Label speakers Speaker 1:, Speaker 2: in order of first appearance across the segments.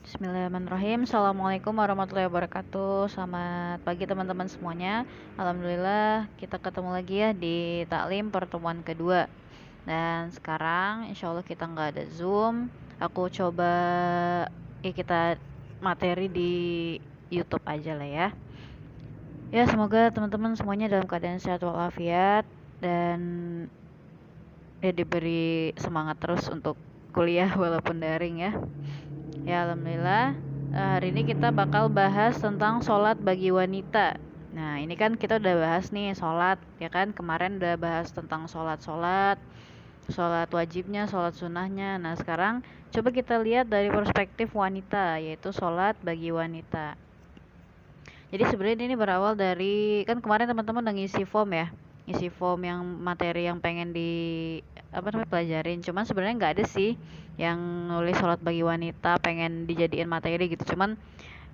Speaker 1: Bismillahirrahmanirrahim. Assalamualaikum warahmatullahi wabarakatuh. Selamat pagi teman-teman semuanya. Alhamdulillah kita ketemu lagi ya di taklim pertemuan kedua. Dan sekarang insya Allah kita nggak ada Zoom. Aku coba kita materi di YouTube aja lah ya. Ya semoga teman-teman semuanya dalam keadaan sehat walafiat dan ya diberi semangat terus untuk kuliah walaupun daring ya. Ya alhamdulillah hari ini kita bakal bahas tentang sholat bagi wanita. Nah ini kan kita udah bahas nih sholat ya kan, kemarin udah bahas tentang sholat wajibnya, sholat sunnahnya. Nah sekarang coba kita lihat dari perspektif wanita, yaitu sholat bagi wanita. Jadi sebenarnya ini berawal dari, kan kemarin teman-teman udah ngisi form ya, ngisi form yang materi yang pengen di pelajarin. Cuman sebenarnya nggak ada sih yang nulis sholat bagi wanita pengen dijadiin materi gitu. Cuman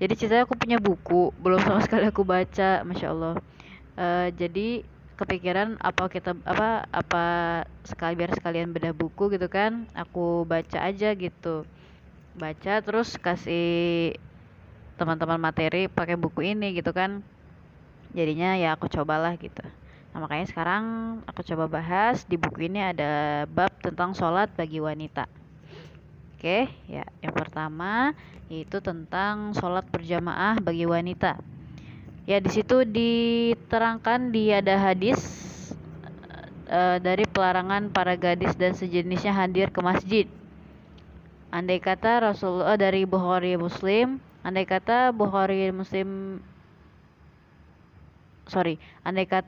Speaker 1: jadi ceritanya aku punya buku, belum sama sekali aku baca, masya Allah. Jadi kepikiran apa sekali biar sekalian bedah buku gitu kan, aku baca aja gitu, baca terus kasih teman-teman materi pakai buku ini gitu kan, jadinya ya aku cobalah gitu. Nah makanya sekarang aku coba bahas di buku ini ada bab tentang sholat bagi wanita. Oke ya, yang pertama yaitu tentang sholat berjamaah bagi wanita. Ya di situ diterangkan ada hadis dari pelarangan para gadis dan sejenisnya hadir ke masjid. Andai kata Rasulullah dari Bukhari Muslim, andai kata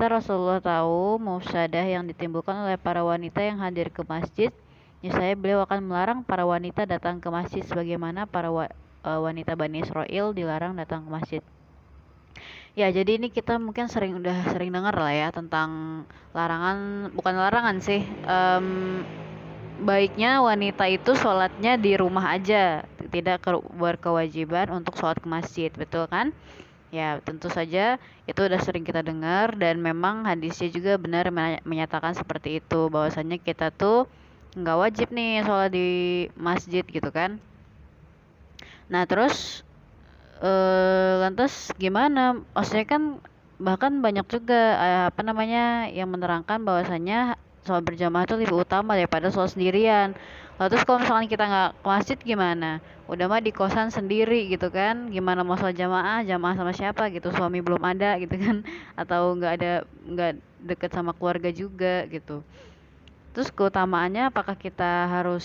Speaker 1: Rasulullah tahu mufsadah yang ditimbulkan oleh para wanita yang hadir ke masjid, niscaya beliau akan melarang para wanita datang ke masjid sebagaimana para wanita Bani Israel dilarang datang ke masjid. Ya, jadi ini kita mungkin udah sering dengar lah ya tentang larangan, bukan larangan sih, baiknya wanita itu sholatnya di rumah aja, tidak berkewajiban untuk sholat ke masjid, betul kan? Ya, tentu saja itu udah sering kita dengar dan memang hadisnya juga benar menyatakan seperti itu, bahwasanya kita tuh nggak wajib nih sholat di masjid gitu kan. Nah terus lantas gimana? Maksudnya kan bahkan banyak juga yang menerangkan bahwasanya sholat berjamaah itu lebih utama daripada sholat sendirian. Lalu terus kalau misalkan kita nggak ke masjid gimana? Udah mah di kosan sendiri gitu kan? Gimana mau sholat jamaah sama siapa gitu? Suami belum ada gitu kan? Atau nggak deket sama keluarga juga gitu. Terus keutamaannya apakah kita harus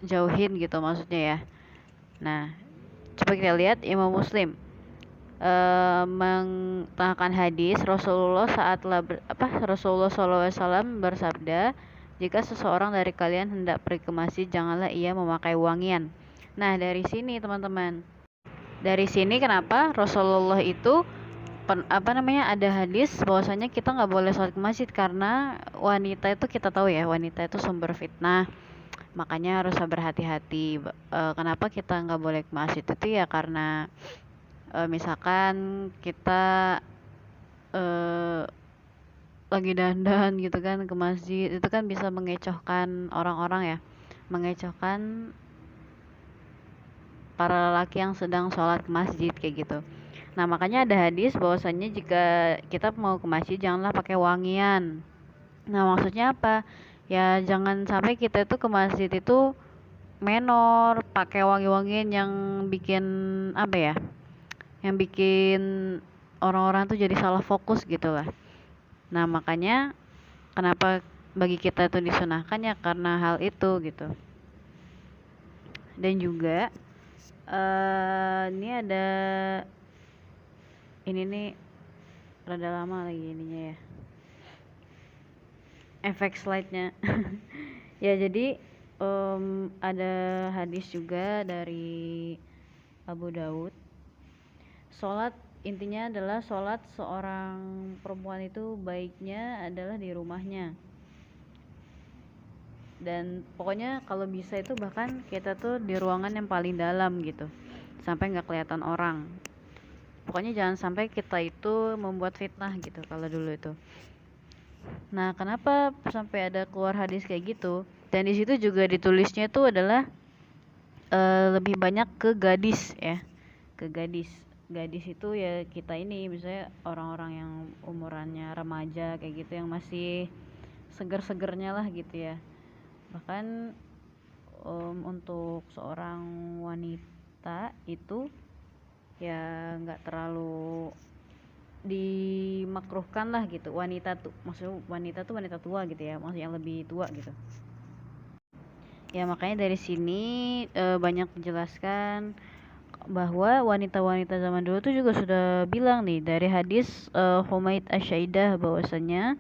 Speaker 1: jauhin gitu maksudnya ya? Nah, coba kita lihat Imam Muslim mengutarakan hadis Rasulullah Rasulullah SAW bersabda, jika seseorang dari kalian hendak pergi ke masjid, janganlah ia memakai wangian. Nah dari sini teman-teman, dari sini kenapa Rasulullah itu ada hadis bahwasanya kita nggak boleh sholat ke masjid, karena wanita itu kita tahu ya, wanita itu sumber fitnah, makanya harus berhati-hati. Kenapa kita nggak boleh ke masjid itu ya karena misalkan kita lagi dandan gitu kan ke masjid, itu kan bisa mengecohkan orang-orang ya, mengecohkan para lelaki yang sedang sholat ke masjid kayak gitu. Nah makanya ada hadis bahwasanya jika kita mau ke masjid janganlah pakai wangian. Nah maksudnya apa? Ya jangan sampai kita tuh ke masjid itu menor, pakai wangi-wangian yang bikin yang bikin orang-orang tuh jadi salah fokus gitu lah. Nah makanya kenapa bagi kita itu disunahkan ya karena hal itu gitu. Dan juga ini ada ini nih rada lama lagi ininya ya, efek slide-nya. Ya jadi ada hadis juga dari Abu Daud. Intinya adalah sholat seorang perempuan itu baiknya adalah di rumahnya. Dan pokoknya kalau bisa itu bahkan kita tuh di ruangan yang paling dalam gitu, sampai nggak kelihatan orang. Pokoknya jangan sampai kita itu membuat fitnah gitu kalau dulu itu. Nah kenapa sampai ada keluar hadis kayak gitu? Dan di situ juga ditulisnya itu adalah lebih banyak ke gadis ya, ke gadis. Gadis itu ya kita ini misalnya orang-orang yang umurannya remaja kayak gitu yang masih seger-segernya lah gitu ya. Bahkan untuk seorang wanita itu ya nggak terlalu dimakruhkan lah gitu. Wanita tuh maksudnya wanita tua gitu ya, maksudnya yang lebih tua gitu. Ya makanya dari sini banyak menjelaskan bahwa wanita-wanita zaman dulu tuh juga sudah bilang nih dari hadis Humaid Asyaidah bahwasanya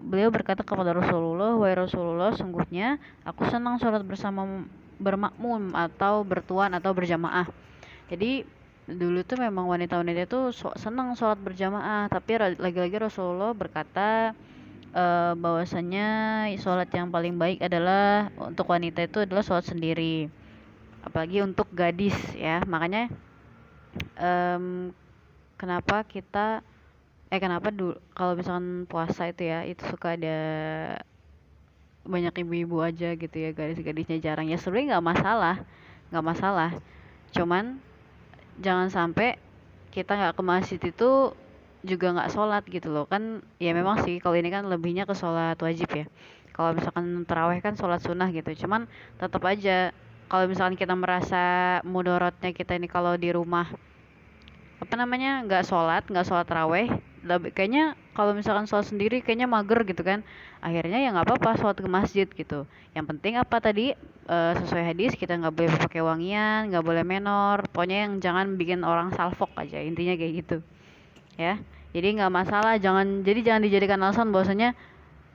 Speaker 1: beliau berkata kepada Rasulullah, "Wahai Rasulullah, sungguhnya aku senang sholat bersama bermakmum atau bertuan atau berjamaah." Jadi dulu tuh memang wanita-wanita itu senang sholat berjamaah, tapi lagi-lagi Rasulullah berkata bahwasanya sholat yang paling baik adalah untuk wanita itu adalah sholat sendiri, apalagi untuk gadis ya. Makanya kenapa kita kenapa dulu kalau misalkan puasa itu ya itu suka ada banyak ibu-ibu aja gitu ya, gadis-gadisnya jarang ya. Sebenarnya nggak masalah, cuman jangan sampai kita nggak ke masjid itu juga nggak sholat gitu loh kan. Ya memang sih kalau ini kan lebihnya ke sholat wajib ya, kalau misalkan taraweh kan sholat sunnah gitu. Cuman tetap aja kalau misalkan kita merasa mudorotnya kita ini kalau di rumah apa namanya nggak sholat taraweh, kayaknya kalau misalkan sholat sendiri kayaknya mager gitu kan. Akhirnya ya nggak apa-apa sholat ke masjid gitu. Yang penting apa tadi sesuai hadis kita nggak boleh pakai wangian, nggak boleh menor, pokoknya yang jangan bikin orang salfok aja, intinya kayak gitu ya. Jadi nggak masalah, jangan dijadikan alasan bahwasanya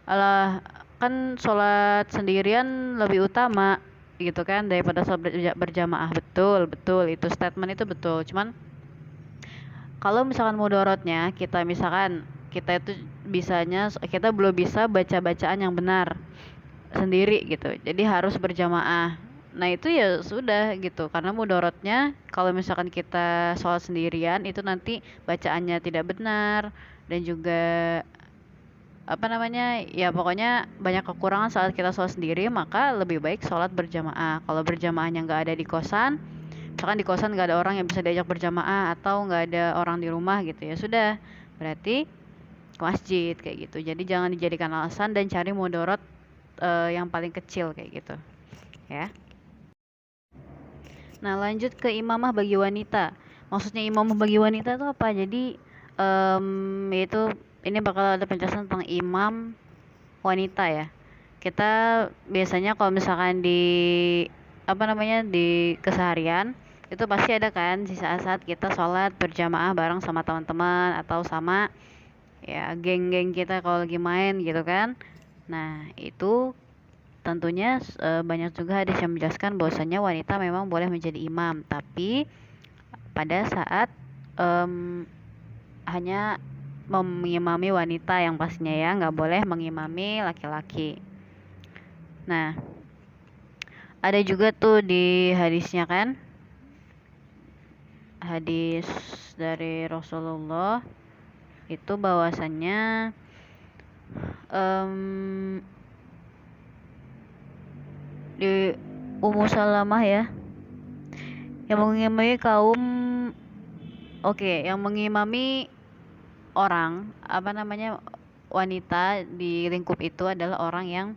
Speaker 1: alah kan sholat sendirian lebih utama gitu kan daripada sholat berjamaah. Betul betul, itu statement itu betul. Cuman kalau misalkan mudorotnya kita misalkan kita itu kita belum bisa baca bacaan yang benar sendiri gitu, jadi harus berjamaah. Nah itu ya sudah gitu, karena mudorotnya kalau misalkan kita sholat sendirian itu nanti bacaannya tidak benar dan juga apa namanya ya pokoknya banyak kekurangan saat kita sholat sendiri. Maka lebih baik sholat berjamaah. Kalau berjamaahnya nggak ada di kosan, misalkan di kosan nggak ada orang yang bisa diajak berjamaah atau nggak ada orang di rumah gitu, ya sudah berarti ke masjid kayak gitu. Jadi jangan dijadikan alasan dan cari mudorot yang paling kecil kayak gitu ya. Nah lanjut ke imamah bagi wanita. Maksudnya imamah bagi wanita itu apa? Jadi yaitu ini bakal ada penjelasan tentang imam wanita ya. Kita biasanya kalau misalkan di apa namanya di keseharian itu pasti ada kan di saat-saat kita sholat berjamaah bareng sama teman-teman atau sama ya geng-geng kita kalau lagi main gitu kan. Nah itu tentunya banyak juga hadis yang menjelaskan bahwasanya wanita memang boleh menjadi imam, tapi pada saat hanya mengimami wanita yang pastinya ya, nggak boleh mengimami laki-laki. Nah ada juga tuh di hadisnya kan, hadis dari Rasulullah itu bahwasannya di Ummu Salamah ya yang mengimami yang mengimami orang apa namanya wanita di lingkup itu adalah orang yang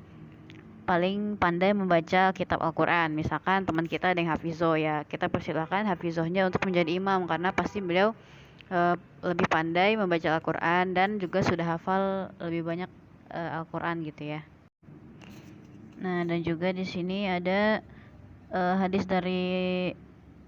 Speaker 1: paling pandai membaca kitab Al-Quran. Misalkan teman kita ada yang hafizoh ya, kita persilahkan hafizohnya untuk menjadi imam karena pasti beliau lebih pandai membaca Al-Quran dan juga sudah hafal lebih banyak Al-Quran gitu ya. Nah dan juga di sini ada hadis dari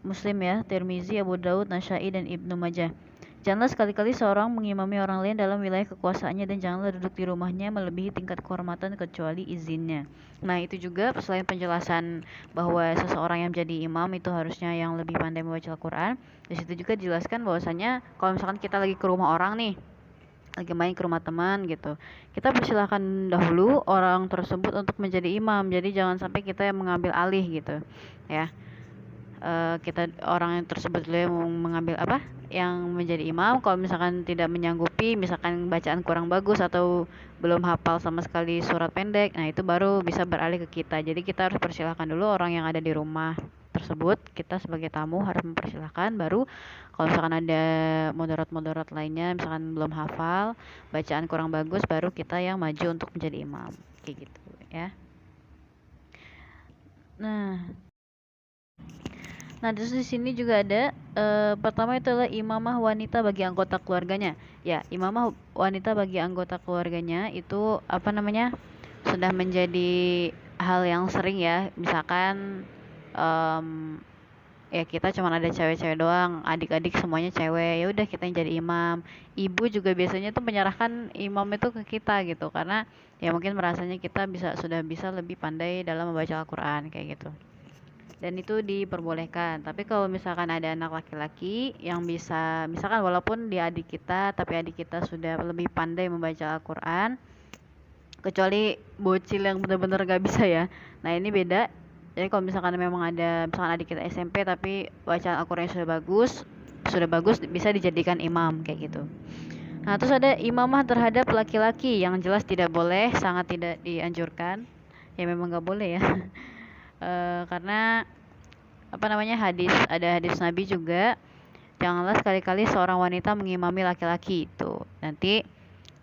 Speaker 1: Muslim ya, Tirmizi, Abu Daud, Nasa'i dan Ibnu Majah. Janganlah sekali-kali seorang mengimami orang lain dalam wilayah kekuasaannya dan janganlah duduk di rumahnya melebihi tingkat kehormatan kecuali izinnya. Nah itu juga selain penjelasan bahwa seseorang yang menjadi imam itu harusnya yang lebih pandai membaca Al-Quran, di situ juga dijelaskan bahwasanya kalau misalkan kita lagi ke rumah orang nih, lagi main ke rumah teman gitu, kita persilahkan dahulu orang tersebut untuk menjadi imam. Jadi jangan sampai kita yang mengambil alih gitu ya. Kita orang yang tersebut yang mengambil yang menjadi imam. Kalau misalkan tidak menyanggupi, misalkan bacaan kurang bagus atau belum hafal sama sekali surat pendek, nah itu baru bisa beralih ke kita. Jadi kita harus persilahkan dulu orang yang ada di rumah. tersebut, kita sebagai tamu harus mempersilahkan. Baru kalau misalkan ada mudarat-mudarat lainnya, misalkan belum hafal, bacaan kurang bagus, baru kita yang maju untuk menjadi imam, kayak gitu ya. Nah, terus di sini juga ada pertama itu adalah imamah wanita bagi anggota keluarganya. Ya, imamah wanita bagi anggota keluarganya itu apa namanya? Sudah menjadi hal yang sering ya. Misalkan ya kita cuma ada cewek-cewek doang, adik-adik semuanya cewek. Ya udah kita yang jadi imam. Ibu juga biasanya tuh menyerahkan imam itu ke kita gitu karena ya mungkin merasanya kita sudah bisa lebih pandai dalam membaca Al-Qur'an kayak gitu. Dan itu diperbolehkan. Tapi kalau misalkan ada anak laki-laki yang bisa, misalkan walaupun dia adik kita, tapi adik kita sudah lebih pandai membaca Al-Quran, kecuali bocil yang benar-benar gak bisa ya. Nah ini beda. Jadi kalau misalkan memang ada, misalkan adik kita SMP tapi bacaan Al-Qurannya sudah bagus bisa dijadikan imam kayak gitu. Nah terus ada imamah terhadap laki-laki yang jelas tidak boleh, sangat tidak dianjurkan. Ya memang gak boleh ya. Karena apa namanya ada hadis Nabi juga, janganlah sekali-kali seorang wanita mengimami laki-laki itu nanti,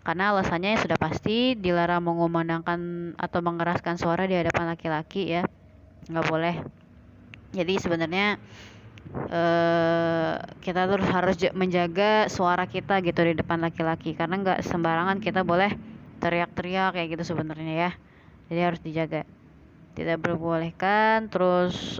Speaker 1: karena alasannya sudah pasti dilarang mengumandangkan atau mengeraskan suara di hadapan laki-laki ya, nggak boleh. Jadi sebenarnya kita terus harus menjaga suara kita gitu di depan laki-laki, karena nggak sembarangan kita boleh teriak-teriak kayak gitu sebenarnya ya, jadi harus dijaga, tidak diperbolehkan. Terus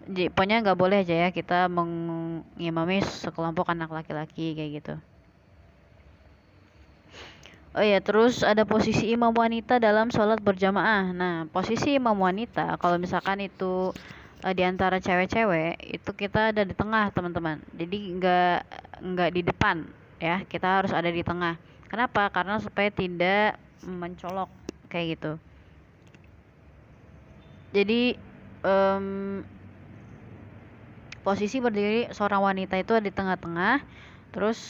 Speaker 1: pokoknya nggak boleh aja ya kita mengimami sekelompok anak laki-laki kayak gitu. Oh ya, terus ada posisi imam wanita dalam sholat berjamaah. Nah, posisi imam wanita kalau misalkan itu di antara cewek-cewek itu kita ada di tengah teman-teman. Jadi nggak di depan ya, kita harus ada di tengah. Kenapa? Karena supaya tidak mencolok kayak gitu. Jadi posisi berdiri seorang wanita itu ada di tengah-tengah, terus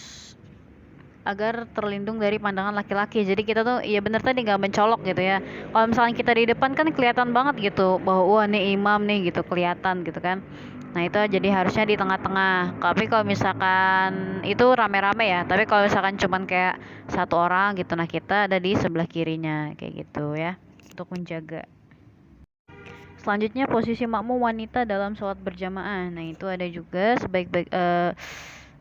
Speaker 1: agar terlindung dari pandangan laki-laki. Jadi kita tuh ya bener tadi nggak mencolok gitu ya. Kalau misalnya kita di depan kan kelihatan banget gitu bahwa wah nih imam nih gitu, kelihatan gitu kan. Nah itu jadi harusnya di tengah-tengah. Tapi kalau misalkan itu rame-rame ya, tapi kalau misalkan cuman kayak satu orang gitu, nah kita ada di sebelah kirinya kayak gitu ya, untuk menjaga. Selanjutnya posisi makmum wanita dalam sholat berjamaah. Nah itu ada juga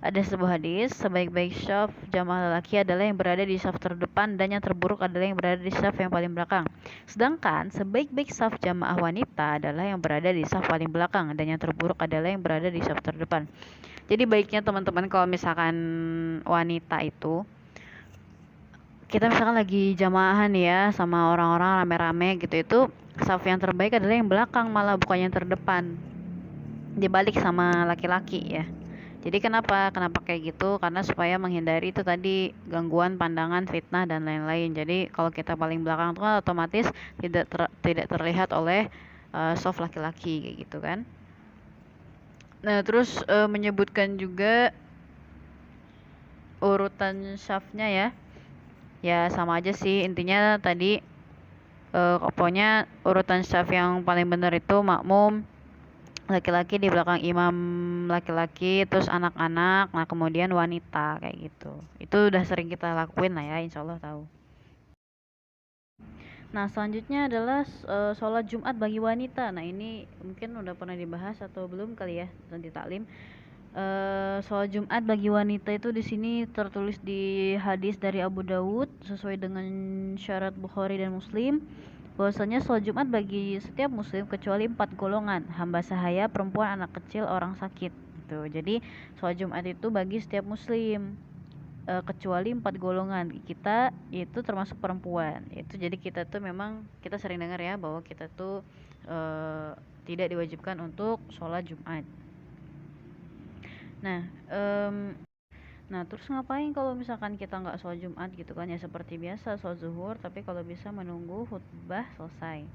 Speaker 1: ada sebuah hadis, sebaik-baik syaf jamaah lelaki adalah yang berada di syaf terdepan dan yang terburuk adalah yang berada di syaf yang paling belakang. Sedangkan sebaik-baik syaf jamaah wanita adalah yang berada di syaf paling belakang dan yang terburuk adalah yang berada di syaf terdepan. Jadi baiknya teman-teman kalau misalkan wanita itu kita misalkan lagi jamaahan ya sama orang-orang rame-rame gitu, itu syaf yang terbaik adalah yang belakang, malah bukan yang terdepan, dibalik sama laki-laki ya. Jadi kenapa kayak gitu? Karena supaya menghindari itu tadi gangguan pandangan, fitnah dan lain-lain. Jadi kalau kita paling belakang itu kan otomatis tidak terlihat oleh soft laki-laki kayak gitu kan. Nah, terus menyebutkan juga urutan syafnya ya. Ya sama aja sih, intinya tadi pokoknya urutan syaf yang paling benar itu makmum laki-laki di belakang imam laki-laki, terus anak-anak, nah kemudian wanita kayak gitu. Itu udah sering kita lakuin lah ya, insya Allah tahu. Nah selanjutnya adalah sholat Jumat bagi wanita. Nah ini mungkin udah pernah dibahas atau belum kali ya di taklim. Sholat Jumat bagi wanita itu di sini tertulis di hadis dari Abu Dawud sesuai dengan syarat Bukhari dan Muslim, bahwasanya sholat Jumat bagi setiap muslim kecuali 4 golongan, hamba sahaya, perempuan, anak kecil, orang sakit gitu. Jadi sholat Jumat itu bagi setiap muslim kecuali 4 golongan. Kita itu termasuk perempuan. Itu jadi kita tuh memang kita sering dengar ya bahwa kita tuh tidak diwajibkan untuk sholat Jumat. Nah, terus ngapain kalau misalkan kita nggak sholat Jumat gitu kan? Ya seperti biasa sholat zuhur, tapi kalau bisa menunggu khutbah selesai.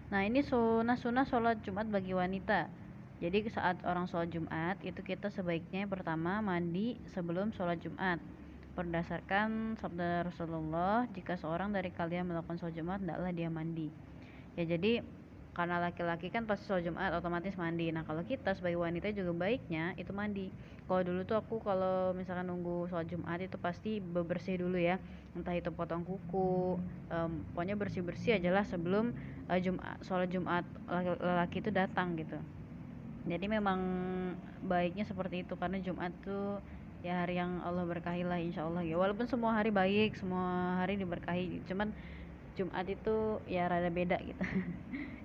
Speaker 1: Nah ini sunnah sholat Jumat bagi wanita. Jadi saat orang sholat Jumat itu kita sebaiknya pertama mandi sebelum sholat Jumat. Berdasarkan sabda Rasulullah, jika seorang dari kalian melakukan sholat Jumat, hendaklah dia mandi. Ya jadi karena laki-laki kan pasti sholat Jumat otomatis mandi. Nah kalau kita sebagai wanita juga baiknya itu mandi. Kalau dulu tuh aku kalau misalkan nunggu sholat Jumat itu pasti bebersih dulu ya, entah itu potong kuku, pokoknya bersih-bersih aja lah sebelum sholat Jumat laki itu datang gitu. Jadi memang baiknya seperti itu karena Jumat tuh ya hari yang Allah berkahi lah insya Allah ya. Walaupun semua hari baik, semua hari diberkahi, cuman Jumat itu ya rada beda gitu.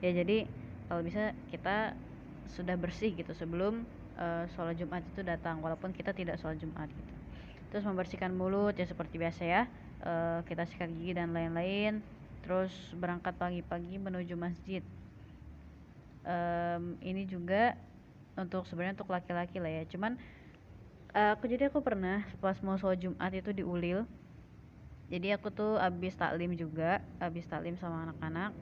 Speaker 1: Ya jadi kalau bisa kita sudah bersih gitu sebelum sholat Jumat itu datang, walaupun kita tidak sholat Jumat gitu. Terus membersihkan mulut ya seperti biasa ya, kita sikat gigi dan lain-lain. Terus berangkat pagi-pagi menuju masjid. Ini juga sebenarnya untuk laki-laki lah ya, cuman aku pernah pas mau sholat Jumat itu di Ulil. Jadi aku tuh abis taklim juga, abis taklim sama anak-anak,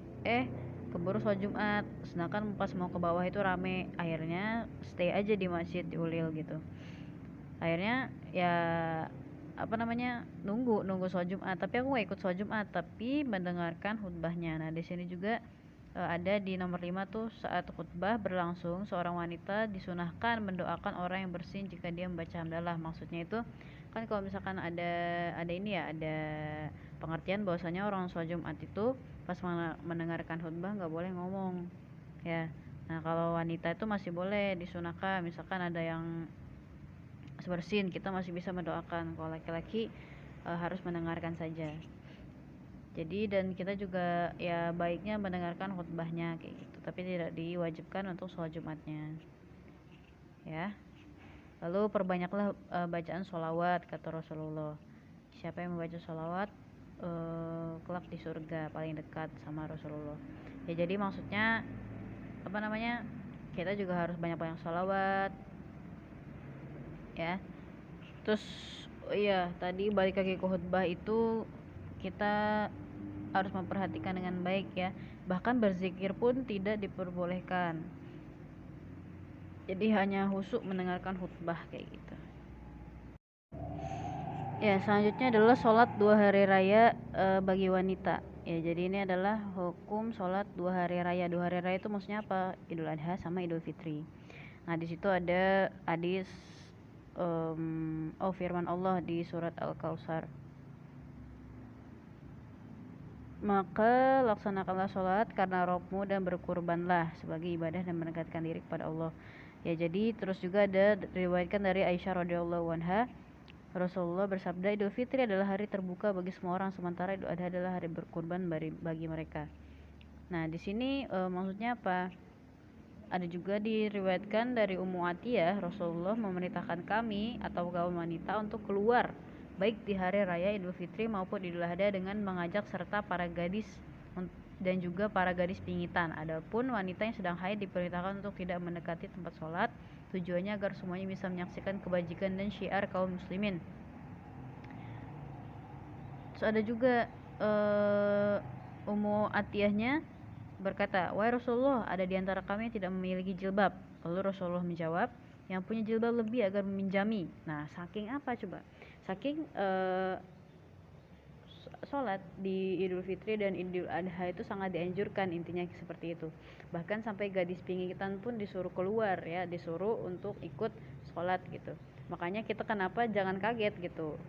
Speaker 1: keburu sholat Jumat, sedangkan pas mau ke bawah itu rame. Akhirnya stay aja di masjid di Ulil gitu. Akhirnya ya apa namanya, nunggu sholat Jumat, tapi aku gak ikut sholat Jumat tapi mendengarkan khutbahnya. Nah di sini juga ada di nomor 5 tuh, saat khutbah berlangsung seorang wanita disunahkan mendoakan orang yang bersin jika dia membaca hamdalah. Maksudnya itu kan kalau misalkan ada ini ya, ada pengertian bahwasanya orang sholat Jumat itu pas mendengarkan khutbah nggak boleh ngomong ya. Nah kalau wanita itu masih boleh disunahkan, misalkan ada yang bersin kita masih bisa mendoakan. Kalau laki-laki harus mendengarkan saja. Jadi dan kita juga ya baiknya mendengarkan khutbahnya kayak gitu, tapi tidak diwajibkan untuk sholat Jumatnya ya. Lalu perbanyaklah bacaan sholawat, kata Rasulullah. Siapa yang membaca sholawat kelak di surga paling dekat sama Rasulullah. Ya jadi maksudnya apa namanya, kita juga harus banyak-banyak sholawat ya. Terus oh iya, tadi balik lagi ke khutbah itu kita harus memperhatikan dengan baik ya. Bahkan berzikir pun tidak diperbolehkan. Jadi hanya khusyuk mendengarkan khutbah kayak gitu. Ya, selanjutnya adalah sholat 2 hari raya bagi wanita. Ya, jadi ini adalah hukum sholat 2 hari raya. 2 hari raya itu maksudnya apa? Idul Adha sama Idul Fitri. Nah, di situ ada hadis firman Allah di surat Al-Kautsar. Maka laksanakanlah sholat karena rohmu dan berkurbanlah sebagai ibadah dan mendekatkan diri kepada Allah. Ya jadi terus juga ada diriwayatkan dari Aisyah radhiyallahu anha, Rasulullah bersabda, Idul Fitri adalah hari terbuka bagi semua orang, sementara Idul Adha adalah hari berkurban bagi mereka. Nah di sini maksudnya apa? Ada juga diriwayatkan dari Ummu Atiyah, Rasulullah memerintahkan kami atau kaum wanita untuk keluar baik di hari raya Idul Fitri maupun Idul Adha dengan mengajak serta para gadis dan juga para gadis pingitan. Adapun wanita yang sedang haid diperintahkan untuk tidak mendekati tempat sholat, tujuannya agar semuanya bisa menyaksikan kebajikan dan syiar kaum muslimin. Terus ada juga Ummu Atiyahnya berkata, wahai Rasulullah, ada di antara kami yang tidak memiliki jilbab. Lalu Rasulullah menjawab, yang punya jilbab lebih agar meminjami. Nah saking apa coba? Saking sholat di Idul Fitri dan Idul Adha itu sangat dianjurkan, intinya seperti itu. Bahkan sampai gadis pingitan pun disuruh keluar ya, disuruh untuk ikut sholat gitu. Makanya kita kenapa jangan kaget gitu,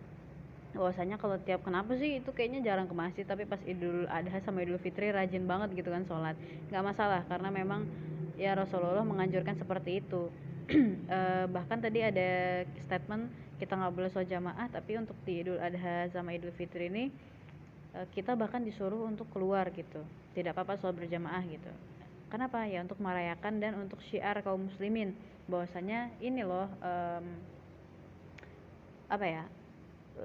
Speaker 1: bahwasanya kalau tiap kenapa sih itu kayaknya jarang ke masjid, tapi pas Idul Adha sama Idul Fitri rajin banget gitu kan sholat. Nggak masalah karena memang ya Rasulullah menganjurkan seperti itu. Bahkan tadi ada statement kita nggak boleh sholat jamaah, tapi untuk di Idul Adha sama Idul Fitri ini kita bahkan disuruh untuk keluar gitu, tidak apa-apa sholat berjamaah gitu. Kenapa ya? Untuk merayakan dan untuk syiar kaum muslimin bahwasanya ini loh apa ya,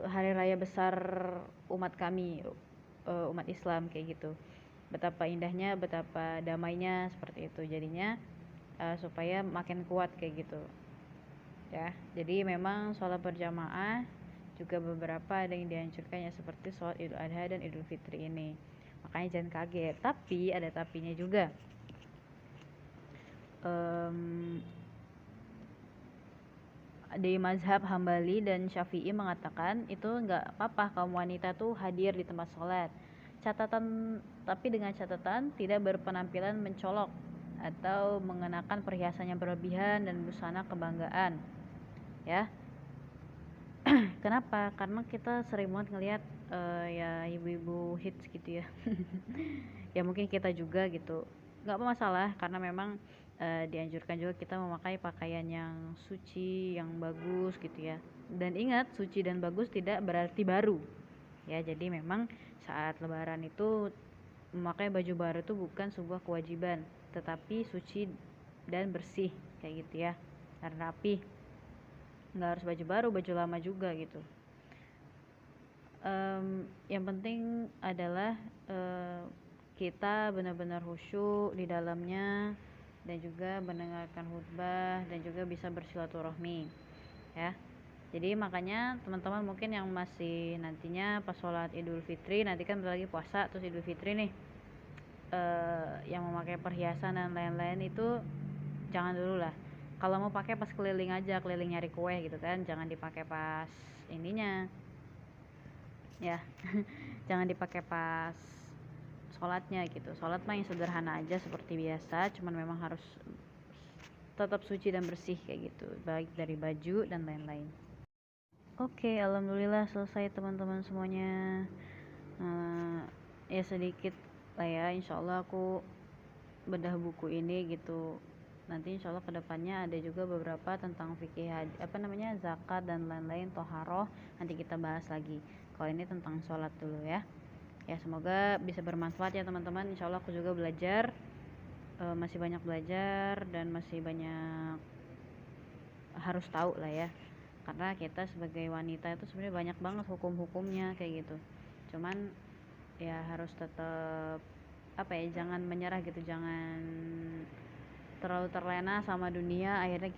Speaker 1: hari raya besar umat kami, umat Islam kayak gitu. Betapa indahnya, betapa damainya seperti itu. Jadinya supaya makin kuat kayak gitu ya. Jadi memang sholat berjamaah juga beberapa ada yang dianjurkan ya, seperti sholat Idul Adha dan Idul Fitri ini. Makanya jangan kaget, tapi ada tapinya juga. Di mazhab Hambali dan Syafi'i mengatakan itu nggak apa-apa kaum wanita tuh hadir di tempat sholat. dengan catatan tidak berpenampilan mencolok atau mengenakan perhiasan yang berlebihan dan busana kebanggaan, ya. Kenapa? Karena kita sering banget ngelihat ya ibu-ibu hits gitu ya. Ya mungkin kita juga gitu. Nggak masalah karena memang dianjurkan juga kita memakai pakaian yang suci, yang bagus gitu ya. Dan ingat, suci dan bagus tidak berarti baru. Ya, jadi memang saat lebaran itu memakai baju baru itu bukan sebuah kewajiban, tetapi suci dan bersih kayak gitu ya. Dan rapi. Nggak harus baju baru, baju lama juga gitu. Yang penting adalah kita benar-benar khusyuk di dalamnya dan juga mendengarkan khutbah dan juga bisa bersilaturahmi, ya. Jadi makanya teman-teman mungkin yang masih nantinya pas sholat Idul Fitri, nanti kan bentar lagi puasa terus Idul Fitri nih, yang memakai perhiasan dan lain-lain itu jangan dulu lah. Kalau mau pakai pas keliling aja, keliling nyari kue gitu kan, jangan dipakai pas ininya, ya. Jangan dipakai pas sholatnya gitu. Sholat mah yang sederhana aja seperti biasa, cuman memang harus tetap suci dan bersih kayak gitu, baik dari baju dan lain-lain. Oke, alhamdulillah selesai teman-teman semuanya. Ya sedikit lah ya, insyaallah aku bedah buku ini gitu. Nanti insyaallah kedepannya ada juga beberapa tentang fikih zakat dan lain-lain, toharoh, nanti kita bahas lagi. Kalau ini tentang sholat dulu ya. Ya semoga bisa bermanfaat ya teman-teman. Insyaallah aku juga belajar, masih banyak belajar dan masih banyak harus tahu lah ya. Karena kita sebagai wanita itu sebenarnya banyak banget hukum-hukumnya kayak gitu. Cuman ya harus tetap jangan menyerah gitu, jangan terlalu terlena sama dunia, akhirnya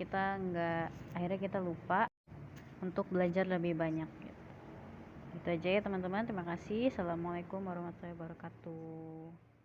Speaker 1: kita lupa untuk belajar lebih banyak gitu. Itu aja ya teman-teman, terima kasih. Assalamualaikum warahmatullahi wabarakatuh.